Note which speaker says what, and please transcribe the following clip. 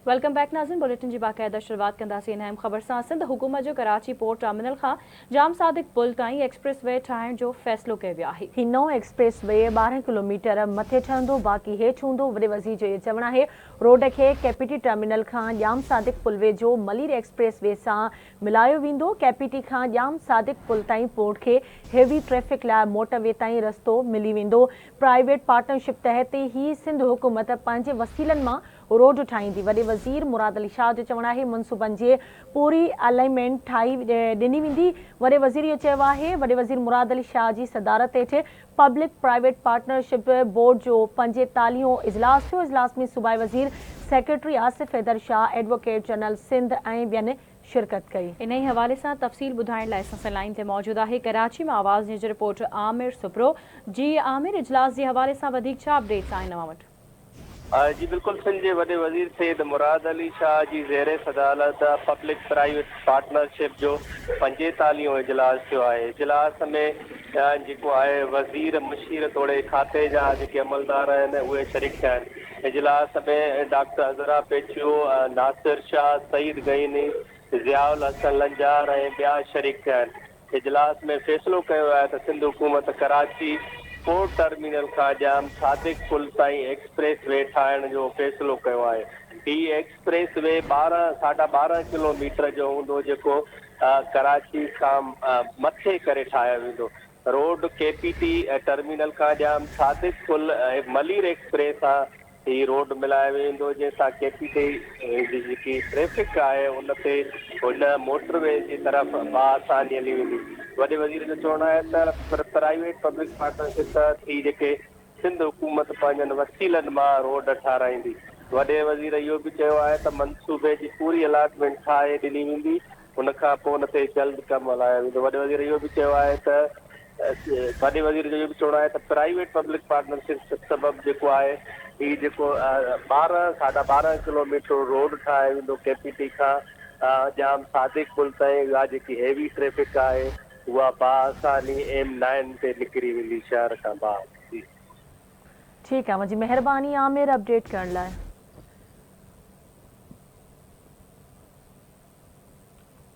Speaker 1: Welcome back नाज़रीन। Bulletin जी बाक़ायदा शुरुआत कंदासीं इन अहम ख़बर सां। सिंध हुकूमत जो कराची पोर्ट टर्मिनल खां जाम सादिक पुल ताईं एक्सप्रेस वे ठाहिण जो फ़ैसिलो कयो वियो आहे। ही नओं एक्सप्रेस वे 12 किलोमीटर मथे ठहंदो, बाक़ी हेठि हूंदो। वॾे वज़ीर जो इहो चवणु आहे रोड खे केपीटी टर्मिनल खां जाम सादिक पुल वेझो मलीर एक्सप्रेस वे सां मिलायो वेंदो। केपीटी खां जाम सादिक पुल ताईं पोर्ट खे हेवी ट्रैफ़िक लाइ मोटरवे ताईं रस्तो मिली वेंदो। प्राइवेट पार्टनरशिप तहत ही सिंध हुकूमत पंहिंजे वसीलनि मां रोड ठाहींदी। वॾे वज़ीर मुराद अली शाह जो चवणु आहे मनसूबनि जे पूरी अलाइनमेंट ठाही ॾिनी वेंदी। वॾे वज़ीर इहो चयो आहे। वॾे वज़ीर मुराद अली शाह जी सदारत हेठि पब्लिक प्राइवेट पार्टनरशिप बोर्ड जो 45हों इजलास थियो। इजलास में सूबाई वज़ीर secretary Asif Haider Shah, advocate general Sindh ऐं ॿियनि शिरकत कई। इन ई हवाले सां तफ़सील ॿुधाइण लाइ असां सां लाइन ते मौजूदु आहे कराची में आवाज़ न्यूज़ जो रिपोर्टर आमिर सुप्रो। जी आमिर, इजलास जे हवाले सां वधीक छा अपडेट्स आहिनि तव्हां वटि?
Speaker 2: जी बिल्कुल, सिंध के वॾे वज़ीर सैयद मुराद अली शाह की ज़ेर सदारत पब्लिक प्राइवेट पार्टनरशिप जो 45हों इजलास थियो आहे। इजलास में जेको आहे वज़ीर मुशीर तोड़े खाते जा जेके अमलदार आहिनि उहे शरीक थिया आहिनि। इजलास में डॉक्टर अज़रा पेचियो, नासिर शाह, सईद गईनी, ज़ियाउल हसन लंजार ऐं ॿिया शरीक थिया आहिनि। इजलास में फ़ैसिलो कयो आहे त सिंध हुकूमत कराची पोर्ट टर्मिनल खां जाम सादिक पुल ताईं एक्सप्रेस वे ठाहिण जो फ़ैसिलो कयो आहे। ही एक्सप्रेस वे 12.5 किलोमीटर जो हूंदो, जेको कराची खां मथे करे ठाहियो वेंदो। रोड केपीटी टर्मिनल खां जाम सादिक पुल मलीर एक्सप्रेस आहे ही रोड मिलायो वेंदो, जंहिंसां केपीटी जी जेकी ट्रैफ़िक आहे उन ते हुन मोटरवे जी तरफ़ बाआसानी हली वेंदी। वॾे वज़ीर जो चवणु आहे त प्राइवेट पब्लिक पार्टनरशिप तहत ही जेके सिंध हुकूमत पंहिंजनि वसीलनि मां रोड ठाराईंदी। वॾे वज़ीर इहो बि चयो आहे त मनसूबे जी पूरी अलाटमेंट ठाहे ॾिनी वेंदी, उन खां पोइ उन ते जल्द कमु हलायो वेंदो। वॾे वज़ीर इहो बि चयो आहे त वॾे वज़ीर जो इहो बि चवणु आहे त प्राइवेट पब्लिक पार्टनरशिप सबबु जेको आहे ही जेको 12.5 किलोमीटर रोड ठाहे वेंदो केपीटी खां जाम सादिक पुल ताईं। उहा जेकी हेवी ट्रैफ़िक आहे उहा बाआसानी M9 ते निकिरी वेंदी शहर खां ॿाहिरि।
Speaker 1: ठीकु आहे, मुंहिंजी महिरबानी आमिर अपडेट करण लाइ।